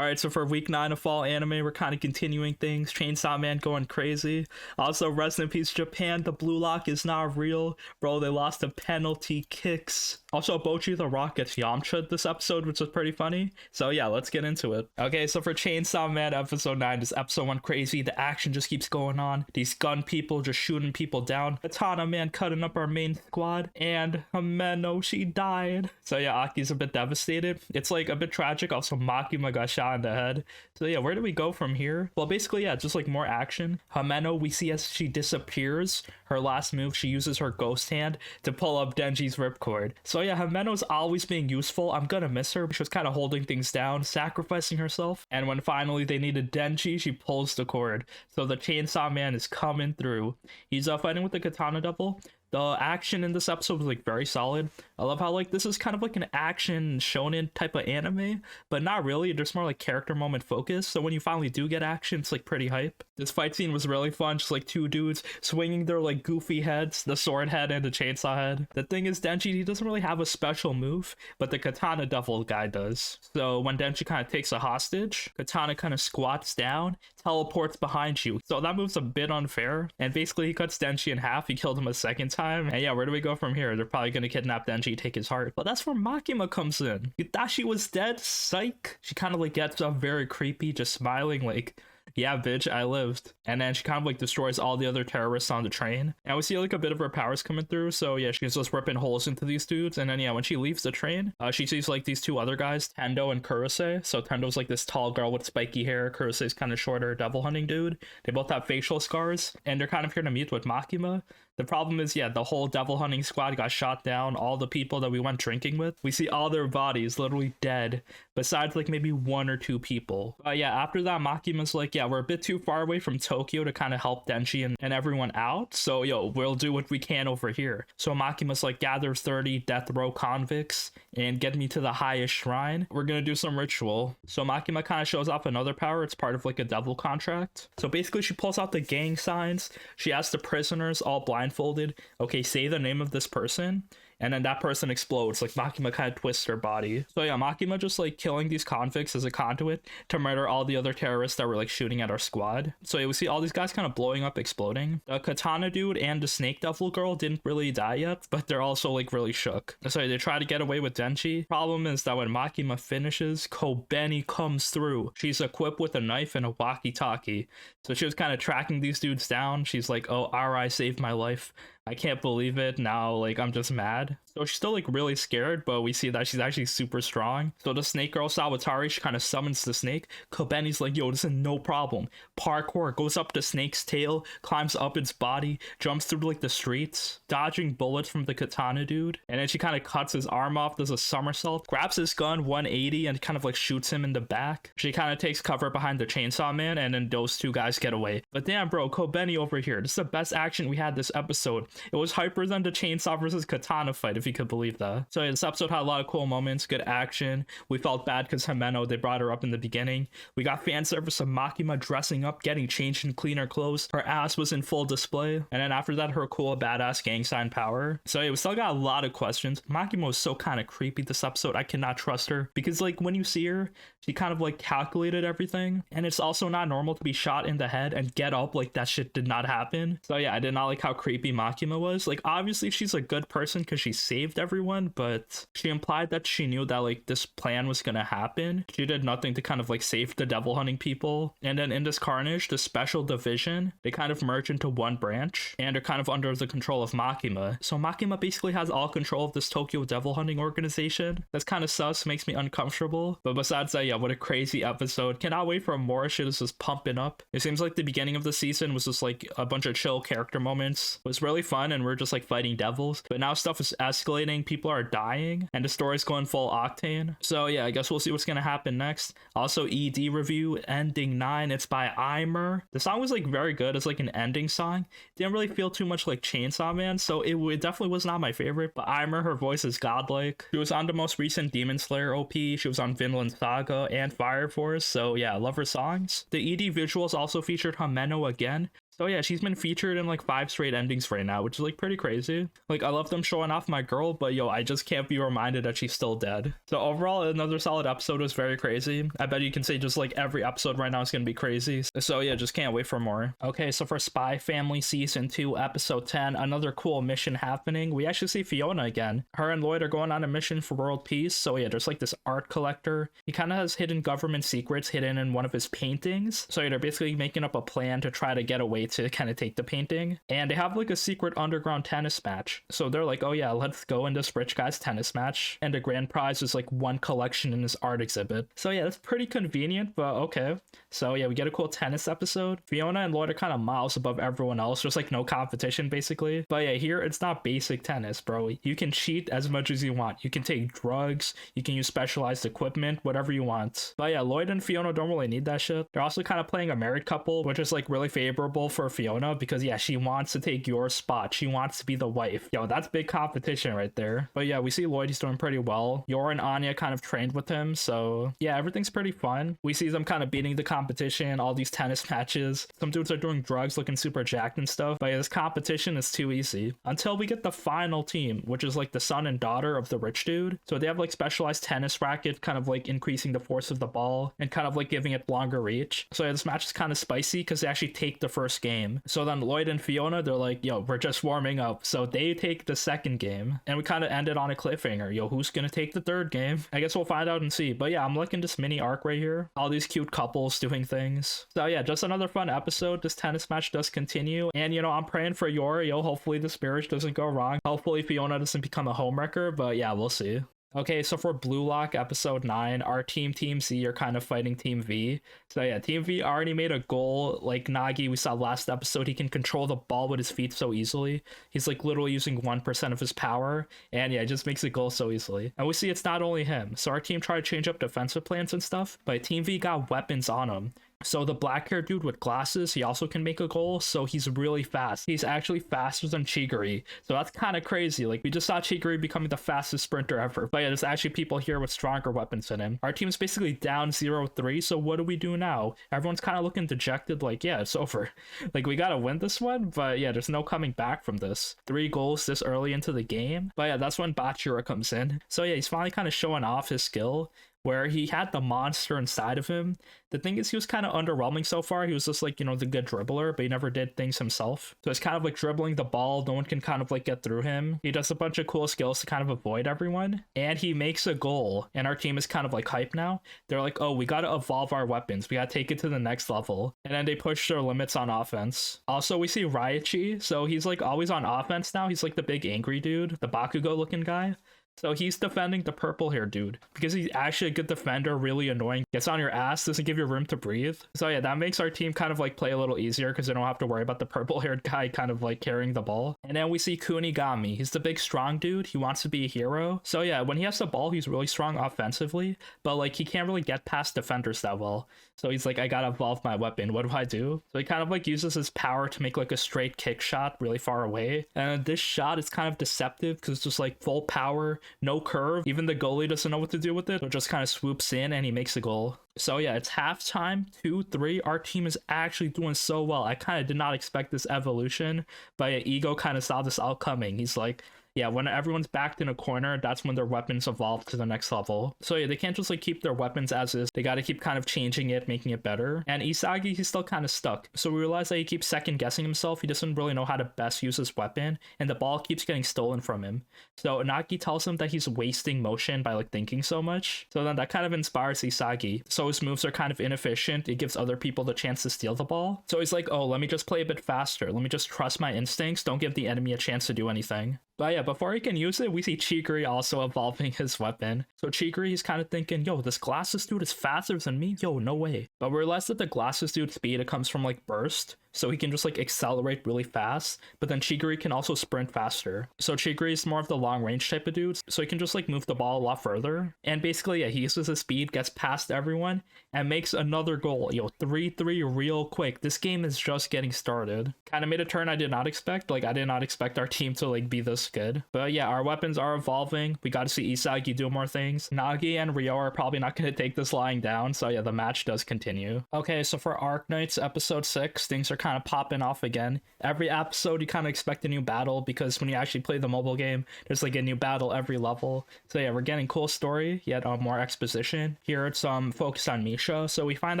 All right, so for week 9 of fall anime, we're kind of continuing things. Chainsaw Man going crazy. Also, rest in peace, Japan. The Blue Lock is not real. Bro, they lost to penalty kicks. Also, Bocchi the Rock gets Yamcha'd this episode, which was pretty funny. So yeah, let's get into it. Okay, so for Chainsaw Man episode 9, this episode went crazy. The action just keeps going on. These gun people just shooting people down. Katana Man cutting up our main squad. And Himeno, she died. So yeah, Aki's a bit devastated. It's like a bit tragic. Also, Makima got shot in the head. So yeah, where do we go from here? Well, basically, yeah, just like more action. Himeno, we see as she disappears. Her last move, she uses her ghost hand to pull up Denji's ripcord. So yeah, Himeno's always being useful. I'm gonna miss her. She was kind of holding things down, sacrificing herself. And when finally they needed Denji, she pulls the cord. So the Chainsaw Man is coming through. He's fighting with the Katana Devil. The action in this episode was like very solid. I love how like this is kind of like an action shonen type of anime, but not really. There's more like character moment focus. So when you finally do get action, it's like pretty hype. This fight scene was really fun. Just like two dudes swinging their like goofy heads, the sword head and the chainsaw head. The thing is, Denji, he doesn't really have a special move, but the Katana Devil guy does. So when Denji kind of takes a hostage, Katana kind of squats down, teleports behind you. So that move's a bit unfair. And basically he cuts Denji in half. He killed him a second time. And yeah, where do we go from here? They're probably going to kidnap Denji, take his heart. But that's where Makima comes in. You thought she was dead? Psych. She kind of like gets up very creepy, just smiling like, yeah, bitch, I lived. And then she kind of like destroys all the other terrorists on the train. And we see like a bit of her powers coming through. So yeah, she's just ripping holes into these dudes. And then yeah, when she leaves the train, she sees like these two other guys, Tendo and Kurose. So Tendo's like this tall girl with spiky hair. Kurose's kind of shorter devil hunting dude. They both have facial scars. And they're kind of here to meet with Makima. The problem is, yeah, the whole devil hunting squad got shot down. All the people that we went drinking with, we see all their bodies literally dead, besides like maybe one or two people. Yeah, after that, Makima's like, yeah, we're a bit too far away from Tokyo to kind of help Denji and everyone out. So, yo, we'll do what we can over here. So Makima's like, gather 30 death row convicts and get me to the highest shrine. We're gonna do some ritual. So Makima kind of shows off another power. It's part of like a devil contract. So basically she pulls out the gang signs. She asks the prisoners, all blindfolded, okay, say the name of this person. And then that person explodes. Like Makima kind of twists her body. So yeah, Makima just like killing these convicts as a conduit to murder all the other terrorists that were like shooting at our squad. So yeah, we see all these guys kind of blowing up, exploding. The Katana dude and the Snake Devil girl didn't really die yet, but they're also like really shook. So they try to get away with Denji. Problem is that when Makima finishes, Kobeni comes through. She's equipped with a knife and a walkie-talkie. So she was kind of tracking these dudes down. She's like, oh, RI saved my life. I can't believe it. Now, like, I'm just mad. So she's still, like, really scared, but we see that she's actually super strong. So the snake girl, Sawatari, she kind of summons the snake. Kobeni's like, yo, this is no problem. Parkour, goes up the snake's tail, climbs up its body, jumps through, like, the streets, dodging bullets from the Katana dude. And then she kind of cuts his arm off, does a somersault, grabs his gun, 180, and kind of, like, shoots him in the back. She kind of takes cover behind the Chainsaw Man, and then those two guys get away. But damn, bro, Kobeni over here. This is the best action we had this episode. It was hyper than the Chainsaw versus Katana fight, if you could believe that. So yeah, this episode had a lot of cool moments, good action. We felt bad because Himeno, they brought her up in the beginning. We got fan service of Makima dressing up, getting changed in cleaner clothes. Her ass was in full display. And then after that, her cool badass gang sign power. So yeah, we still got a lot of questions. Makima was so kind of creepy this episode. I cannot trust her. Because like when you see her, she kind of like calculated everything. And it's also not normal to be shot in the head and get up like that shit did not happen. So yeah, I did not like how creepy Makima was. Like obviously she's a good person because she saved everyone, but she implied that she knew that like this plan was gonna happen. She did nothing to kind of like save the devil hunting people. And then in this carnage, the special division, they kind of merge into one branch and are kind of under the control of Makima. So Makima basically has all control of this Tokyo devil hunting organization. That's kind of sus, makes me uncomfortable. But besides that, yeah, what a crazy episode. Cannot wait for more. Shit is just pumping up. It seems like the beginning of the season was just like a bunch of chill character moments. It was really fun and we're just like fighting devils, but now stuff is escalating, people are dying, and the story's going full octane. So yeah, I guess we'll see what's gonna happen next. Also, ED review, ending 9, it's by Eimer. The song was like very good. It's like an ending song. Didn't really feel too much like Chainsaw Man, so it definitely was not my favorite, but Eimer, her voice is godlike. She was on the most recent Demon Slayer OP, she was on Vinland Saga and Fire Force, so yeah, I love her songs. The ED visuals also featured Himeno again. So yeah, she's been featured in like 5 straight endings right now, which is like pretty crazy. Like, I love them showing off my girl, but yo, I just can't be reminded that she's still dead. So overall, another solid episode. Was very crazy. I bet you can say just like every episode right now is gonna be crazy. So yeah, just can't wait for more. Okay, so for Spy Family Season 2, Episode 10, another cool mission happening. We actually see Fiona again. Her and Lloyd are going on a mission for world peace. So yeah, there's like this art collector. He kind of has hidden government secrets hidden in one of his paintings. So yeah, they're basically making up a plan to try to get away to kind of take the painting. And they have like a secret underground tennis match. So they're like, oh yeah, let's go in this rich guy's tennis match. And the grand prize is like one collection in his art exhibit. So yeah, that's pretty convenient, but okay. So yeah, we get a cool tennis episode. Fiona and Lloyd are kind of miles above everyone else. There's like no competition basically. But yeah, here it's not basic tennis, bro. You can cheat as much as you want. You can take drugs. You can use specialized equipment, whatever you want. But yeah, Lloyd and Fiona don't really need that shit. They're also kind of playing a married couple, which is like really favorable for Fiona because yeah, she wants to take your spot. She wants to be the wife. Yo, that's big competition right there. But yeah, we see Lloyd, he's doing pretty well. Yor and Anya kind of trained with him. So yeah, everything's pretty fun. We see them kind of beating the competition, all these tennis matches. Some dudes are doing drugs, looking super jacked and stuff. But yeah, this competition is too easy until we get the final team, which is like the son and daughter of the rich dude. So they have like specialized tennis racket, kind of like increasing the force of the ball and kind of like giving it longer reach. So yeah, this match is kind of spicy because they actually take the first game. So then Lloyd and Fiona, they're like, yo, we're just warming up. So they take the second game and we kind of ended on a cliffhanger. Yo, who's gonna take the third game? I guess we'll find out and see. But yeah, I'm liking this mini arc right here. All these cute couples doing things. So yeah, just another fun episode. This tennis match does continue. And you know, I'm praying for Yor. Yo, hopefully this marriage doesn't go wrong. Hopefully Fiona doesn't become a homewrecker. But yeah, we'll see. Okay, so for Blue Lock episode 9, our Team Z are kind of fighting Team V. So yeah, Team V already made a goal. Like Nagi, we saw last episode, he can control the ball with his feet so easily. He's like literally using 1% of his power. And yeah, just makes a goal so easily. And we see it's not only him. So our team tried to change up defensive plans and stuff, but Team V got weapons on him. So the black-haired dude with glasses, he also can make a goal, so he's really fast. He's actually faster than Chigiri, so that's kind of crazy. Like, we just saw Chigiri becoming the fastest sprinter ever. But yeah, there's actually people here with stronger weapons than him. Our team's basically down 0-3, so what do we do now? Everyone's kind of looking dejected, like, yeah, it's over. Like, we gotta win this one, but yeah, there's no coming back from this. 3 goals this early into the game. But yeah, that's when Bachira comes in. So yeah, he's finally kind of showing off his skill, where he had the monster inside of him. The thing is, he was kind of underwhelming so far. He was just like, you know, the good dribbler, but he never did things himself. So it's kind of like dribbling the ball. No one can kind of like get through him. He does a bunch of cool skills to kind of avoid everyone. And he makes a goal. And our team is kind of like hype now. They're like, oh, we got to evolve our weapons. We got to take it to the next level. And then they push their limits on offense. Also, we see Raichi. So he's like always on offense now. He's like the big angry dude, the Bakugo looking guy. So he's defending the purple hair dude because he's actually a good defender, really annoying, gets on your ass, doesn't give you room to breathe. So yeah, that makes our team kind of like play a little easier because they don't have to worry about the purple haired guy kind of like carrying the ball. And then we see Kunigami. He's the big strong dude. He wants to be a hero. So yeah, when he has the ball, he's really strong offensively, but like he can't really get past defenders that well. So he's like, I gotta evolve my weapon. What do I do? So he kind of like uses his power to make like a straight kick shot really far away. And this shot is kind of deceptive because it's just like full power, no curve. Even the goalie doesn't know what to do with it. So it just kind of swoops in and he makes a goal. So yeah, it's halftime, 2-3. Our team is actually doing so well. I kind of did not expect this evolution, but yeah, Ego kind of saw this all coming. He's like, yeah, when everyone's backed in a corner, that's when their weapons evolve to the next level. So yeah, they can't just like keep their weapons as is. They got to keep kind of changing it, making it better. And Isagi, he's still kind of stuck. So we realize that he keeps second guessing himself. He doesn't really know how to best use his weapon, and the ball keeps getting stolen from him. So Inaki tells him that he's wasting motion by like thinking so much. So then that kind of inspires Isagi. So his moves are kind of inefficient. It gives other people the chance to steal the ball. So he's like, oh, let me just play a bit faster. Let me just trust my instincts. Don't give the enemy a chance to do anything. But yeah, before he can use it, we see Chigiri also evolving his weapon. So Chigiri, he's kind of thinking, yo, this glasses dude is faster than me? Yo, no way. But we realize that the glasses dude's speed, it comes from like burst. So he can just like accelerate really fast, but then Chigiri can also sprint faster. So Chigiri is more of the long range type of dude, so he can just like move the ball a lot further. And basically, yeah, he uses his speed, gets past everyone, and makes another goal. Yo, 3-3 real quick. This game is just getting started. Kind of made a turn I did not expect. Like, I did not expect our team to like be this good. But yeah, our weapons are evolving. We got to see Isagi do more things. Nagi and Ryo are probably not going to take this lying down. So yeah, the match does continue. Okay, so for Arknights episode 6, things are kind of popping off again. Every episode, you kind of expect a new battle because when you actually play the mobile game, there's like a new battle every level. So yeah, we're getting cool story, yet more exposition. Here it's focused on Misha, so we find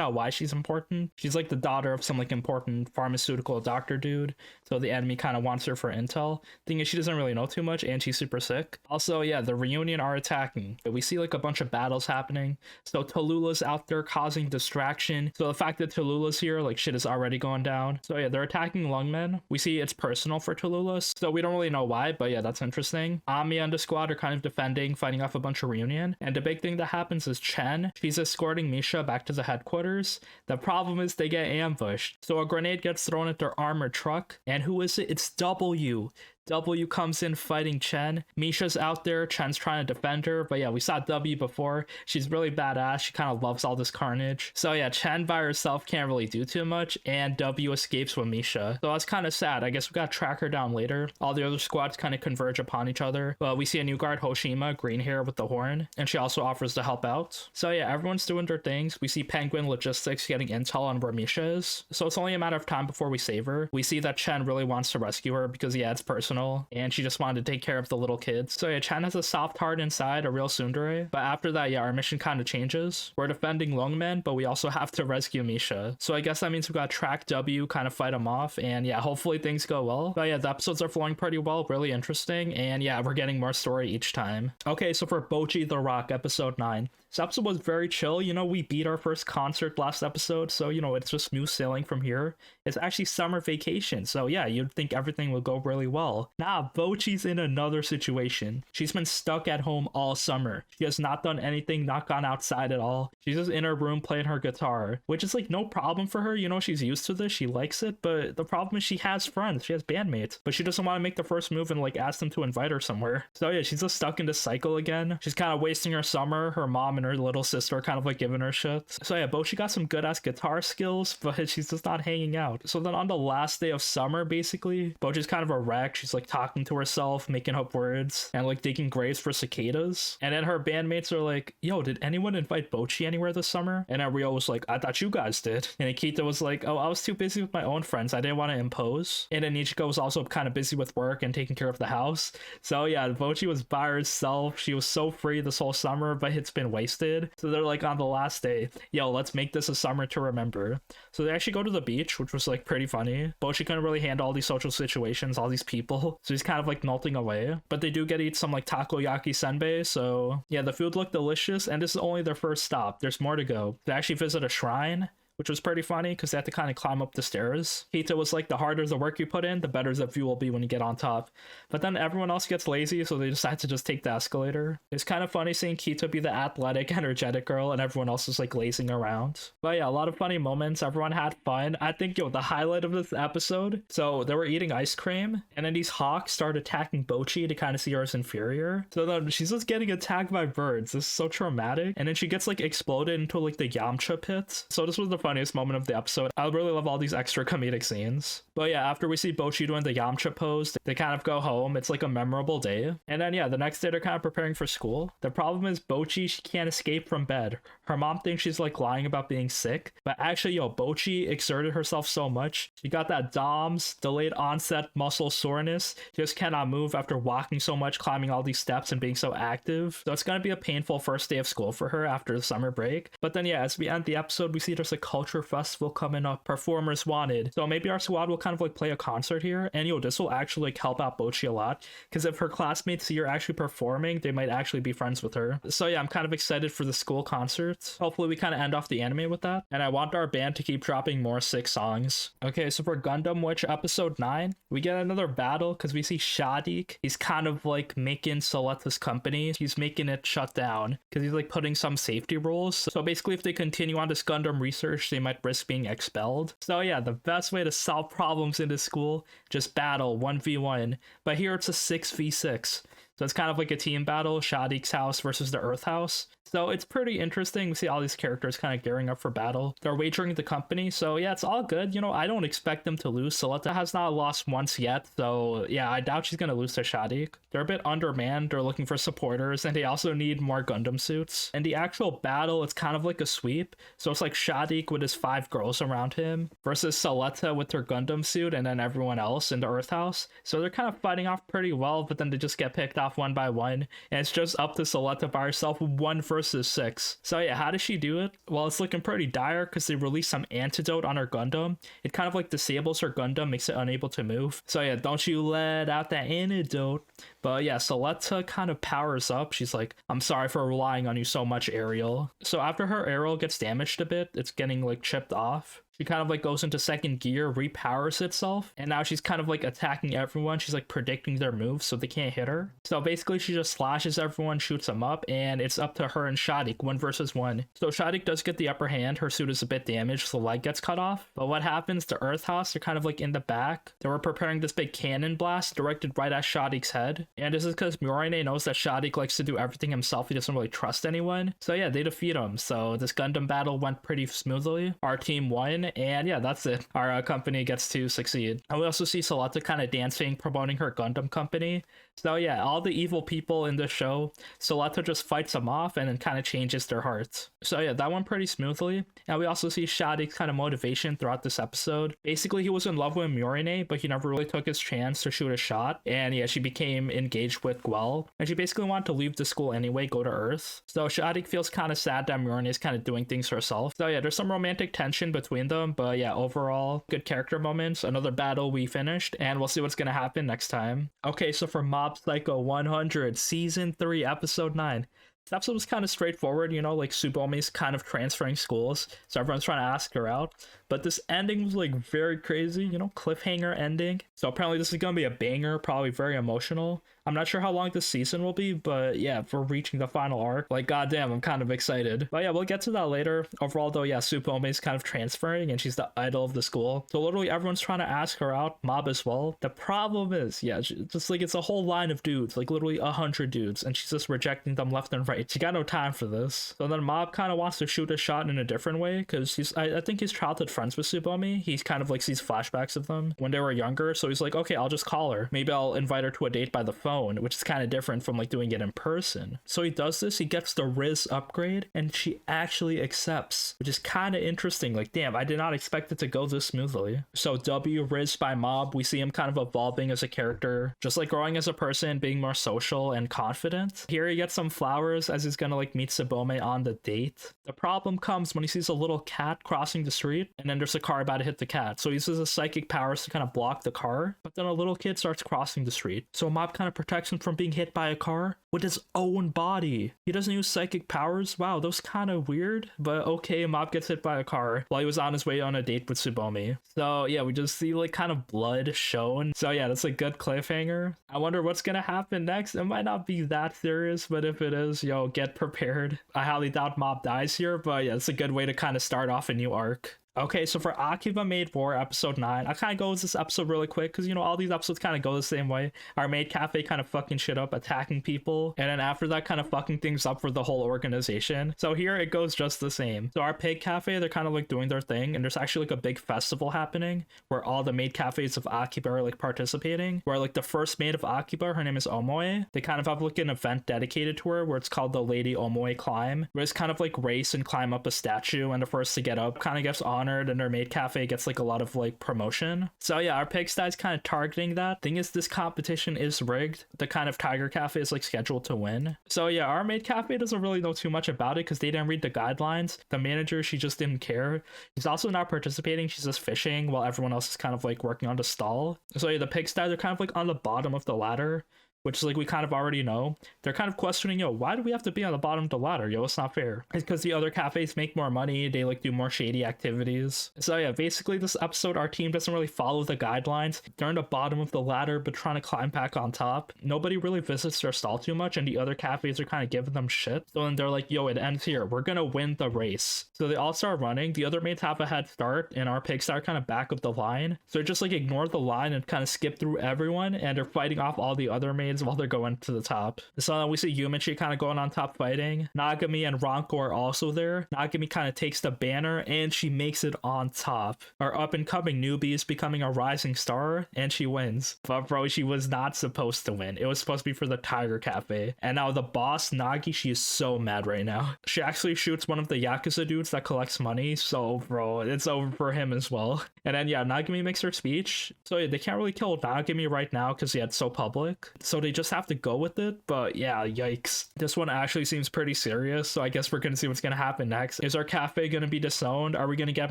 out why she's important. She's like the daughter of some like important pharmaceutical doctor dude, so the enemy kind of wants her for intel. Thing is, she doesn't really know too much, and she's super sick. Also, yeah, the reunion are attacking. We see like a bunch of battles happening. So Tallulah's out there causing distraction. So the fact that Tallulah's here, like shit is already going down. So yeah, they're attacking Lungmen. We see it's personal for Tallulah, so we don't really know why, but yeah, that's interesting. Ami and the squad are kind of defending, fighting off a bunch of reunion. And the big thing that happens is Chen. She's escorting Misha back to the headquarters. The problem is they get ambushed. So a grenade gets thrown at their armored truck. And who is it? It's W. W comes in fighting Chen. Misha's out there. Chen's trying to defend her. But yeah, we saw W before. She's really badass. She kind of loves all this carnage. So yeah, Chen by herself can't really do too much. And W escapes with Misha. So that's kind of sad. I guess we got to track her down later. All the other squads kind of converge upon each other. But we see a new guard, Hoshima, green hair with the horn. And she also offers to help out. So yeah, everyone's doing their things. We see Penguin Logistics getting intel on where Misha is. So it's only a matter of time before we save her. We see that Chen really wants to rescue her because yeah, it's personal. And she just wanted to take care of the little kids. So yeah, Chen has a soft heart inside, a real tsundere. But after that, yeah, our mission kind of changes. We're defending Lungmen, but we also have to rescue Misha. So I guess that means we got to track W, kind of fight him off. And yeah, hopefully things go well. But yeah, the episodes are flowing pretty well, really interesting. And yeah, we're getting more story each time. Okay, so for Bocchi the Rock, episode 9. This episode was very chill. You know, we beat our first concert last episode, so, you know, it's just smooth sailing from here. It's actually summer vacation, so yeah, you'd think everything would go really well. Nah, Bocchi's in another situation. She's been stuck at home all summer. She has not done anything, not gone outside at all. She's just in her room playing her guitar, which is like no problem for her. You know, she's used to this, she likes it, but the problem is she has friends, she has bandmates, but she doesn't want to make the first move and like ask them to invite her somewhere. So yeah, she's just stuck in this cycle again. She's kind of wasting her summer. Her mom and her little sister are kind of like giving her shit. So yeah, Bocchi got some good ass guitar skills, but she's just not hanging out. So then on the last day of summer, basically, Bocchi's kind of a wreck. She's like talking to herself, making up words, and like digging graves for cicadas. And then her bandmates are like, yo, did anyone invite Bocchi anywhere this summer? And then Rio was like, I thought you guys did. And Akita was like, oh, I was too busy with my own friends. I didn't want to impose. And then Nichiko was also kind of busy with work and taking care of the house. So yeah, Bocchi was by herself. She was so free this whole summer, but it's been wasted. So they're like on the last day, yo, let's make this a summer to remember. So they actually go to the beach, which was like pretty funny. Bocchi couldn't really handle all these social situations, all these people. So he's kind of like melting away. But they do get to eat some like takoyaki senbei. So yeah, the food looked delicious. And this is only their first stop. There's more to go. They actually visit a shrine, which was pretty funny because they had to kind of climb up the stairs. Kita was like, the harder the work you put in, the better the view will be when you get on top. But then everyone else gets lazy, so they decide to just take the escalator. It's kind of funny seeing Kita be the athletic, energetic girl, and everyone else is like lazing around. But yeah, a lot of funny moments. Everyone had fun. I think, yo, the highlight of this episode, so they were eating ice cream, and then these hawks start attacking Bocchi to kind of see her as inferior. So then she's just getting attacked by birds. This is so traumatic. And then she gets like exploded into like the Yamcha'd pit. So this was the funniest moment of the episode. I really love all these extra comedic scenes. But yeah, after we see Bocchi doing the Yamcha pose, they kind of go home. It's like a memorable day. And then yeah, the next day they're kind of preparing for school. The problem is Bocchi, she can't escape from bed. Her mom thinks she's like lying about being sick, but actually, yo, Bocchi exerted herself so much. She got that DOMS, delayed onset muscle soreness. She just cannot move after walking so much, climbing all these steps and being so active. So it's gonna be a painful first day of school for her after the summer break. But then yeah, as we end the episode, we see there's a culture festival coming up, performers wanted. So maybe our squad will kind of like play a concert here, and yo, this will actually like help out Bocchi a lot, because if her classmates see her actually performing, they might actually be friends with her. So yeah, I'm kind of excited for the school concerts. Hopefully we kind of end off the anime with that, and I want our band to keep dropping more sick songs. Okay, so for Gundam Witch episode 9, we get another battle because we see Shadik. He's kind of like making Soleta's company, he's making it shut down because he's like putting some safety rules. So basically, if they continue on this Gundam research, they might risk being expelled. So yeah, the best way to solve problems in this school, just battle 1v1. But here it's a 6v6. So it's kind of like a team battle, Shadik's house versus the Earth house. So it's pretty interesting. We see all these characters kind of gearing up for battle. They're wagering the company, so yeah, it's all good. You know, I don't expect them to lose. Soleta has not lost once yet, so yeah, I doubt she's gonna lose to Shadik. They're a bit undermanned. They're looking for supporters, and they also need more Gundam suits. And the actual battle, it's kind of like a sweep. So it's like Shadik with his 5 girls around him versus Soleta with her Gundam suit, and then everyone else in the Earth House. So they're kind of fighting off pretty well, but then they just get picked off one by one, and it's just up to Soleta by herself, 1 versus 6. So yeah, how does she do it? Well, it's looking pretty dire because they released some antidote on her Gundam. It kind of like disables her Gundam, makes it unable to move. So yeah, don't you let out that antidote. But yeah, Soleta kind of powers up. She's like, I'm sorry for relying on you so much, Ariel. So after her arrow gets damaged a bit, it's getting like chipped off. She kind of like goes into second gear, repowers itself, and now she's kind of like attacking everyone. She's like predicting their moves so they can't hit her. So basically she just slashes everyone, shoots them up, and it's up to her and Shadik, 1 versus 1. So Shadik does get the upper hand. Her suit is a bit damaged, so the leg gets cut off. But what happens? The Earth House, they're kind of like in the back. They were preparing this big cannon blast directed right at Shadik's head. And this is because Murine knows that Shadik likes to do everything himself. He doesn't really trust anyone. So yeah, they defeat him. So this Gundam battle went pretty smoothly. Our team won. And yeah, that's it. Our company gets to succeed. And we also see Soleta kind of dancing, promoting her Gundam company. So yeah, all the evil people in the show, Soleta just fights them off and then kind of changes their hearts. So yeah, that went pretty smoothly. And we also see Shadik's kind of motivation throughout this episode. Basically, he was in love with Murine, but he never really took his chance to shoot a shot. And yeah, she became engaged with Guel. And she basically wanted to leave the school anyway, go to Earth. So Shadik feels kind of sad that Murine is kind of doing things herself. So yeah, there's some romantic tension between them, but yeah, overall, good character moments. Another battle we finished, and we'll see what's gonna happen next time. Okay, so for Mob Psycho 100, Season 3, Episode 9. This episode was kind of straightforward, you know, like Tsubomi's kind of transferring schools, so everyone's trying to ask her out. But this ending was like very crazy, you know, cliffhanger ending. So apparently this is gonna be a banger, probably very emotional. I'm not sure how long this season will be, but yeah, for reaching the final arc, like goddamn, I'm kind of excited. But yeah, we'll get to that later. Overall though, yeah, Tsubomi's kind of transferring and she's the idol of the school. So literally everyone's trying to ask her out, Mob as well. The problem is, yeah, just like it's a whole line of dudes, like literally 100 dudes, and she's just rejecting them left and right. She got no time for this. So then Mob kind of wants to shoot a shot in a different way because I think he's childhood friends with Tsubomi. He's kind of like sees flashbacks of them when they were younger. So he's like, okay, I'll just call her. Maybe I'll invite her to a date by the phone, which is kind of different from like doing it in person. So he does this, he gets the Riz upgrade, and she actually accepts, which is kind of interesting. Like, damn, I did not expect it to go this smoothly. So W Riz by Mob, we see him kind of evolving as a character, just like growing as a person, being more social and confident. Here he gets some flowers as he's gonna like meet Tsubomi on the date. The problem comes when he sees a little cat crossing the street, and then there's a car about to hit the cat. So he uses his psychic powers to kind of block the car, but then a little kid starts crossing the street. So Mob kind of protects him from being hit by a car with his own body. He doesn't use psychic powers. Wow, that was kind of weird, but okay, Mob gets hit by a car while he was on his way on a date with Tsubomi. So yeah, we just see like kind of blood shown. So yeah, that's a good cliffhanger. I wonder what's gonna happen next. It might not be that serious, but if it is, yo, get prepared. I highly doubt Mob dies here, but yeah, it's a good way to kind of start off a new arc. Okay, so for Akiba Maid War episode 9, I kind of go with this episode really quick because, you know, all these episodes kind of go the same way. Our maid cafe kind of fucking shit up, attacking people, and then after that kind of fucking things up for the whole organization. So here it goes just the same. So our pig cafe, they're kind of like doing their thing, and there's actually like a big festival happening where all the maid cafes of Akiba are like participating, where like the first maid of Akiba, her name is Omoe. They kind of have like an event dedicated to her where it's called the Lady Omoe Climb, where it's kind of like race and climb up a statue, and the first to get up kind of gets honored, and their maid cafe gets like a lot of like promotion. So yeah, our pigsty is kind of targeting that. Thing is, this competition is rigged. The kind of tiger cafe is like scheduled to win. So yeah, our maid cafe doesn't really know too much about it because they didn't read the guidelines. The manager, she just didn't care. She's also not participating. She's just fishing while everyone else is kind of like working on the stall. So yeah, the pigsty, they're kind of like on the bottom of the ladder, which is like we kind of already know. They're kind of questioning, yo, why do we have to be on the bottom of the ladder? Yo, it's not fair. It's because the other cafes make more money. They like do more shady activities. So yeah, basically this episode, our team doesn't really follow the guidelines. They're on the bottom of the ladder, but trying to climb back on top. Nobody really visits their stall too much, and the other cafes are kind of giving them shit. So then they're like, yo, it ends here. We're gonna win the race. So they all start running. The other mates have a head start, and our pigs are kind of back of the line. So they just like ignore the line and kind of skip through everyone, and they're fighting off all the other mates maids while they're going to the top. So then we see Yamcha'd kind of going on top fighting. Nagami and Ranko are also there. Nagami kind of takes the banner and she makes it on top. Our up and coming newbie is becoming a rising star and she wins. But bro, she was not supposed to win. It was supposed to be for the Tiger Cafe. And now the boss, Nagi, she is so mad right now. She actually shoots one of the Yakuza dudes that collects money. So bro, it's over for him as well. And then yeah, Nagami makes her speech. So yeah, they can't really kill Nagami right now because yeah, it's so public. So they just have to go with it. But yeah, yikes. This one actually seems pretty serious. So I guess we're gonna see what's gonna happen next. Is our cafe gonna be disowned? Are we gonna get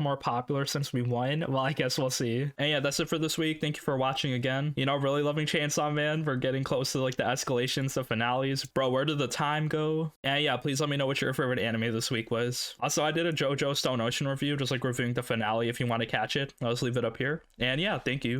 more popular since we won? Well, I guess we'll see. And yeah, that's it for this week. Thank you for watching again. You know, really loving Chainsaw Man. We're getting close to like the escalations, the finales. Bro, where did the time go? And yeah, please let me know what your favorite anime this week was. Also, I did a JoJo Stone Ocean review, just like reviewing the finale if you want to catch it. I'll just leave it up here. And yeah, thank you.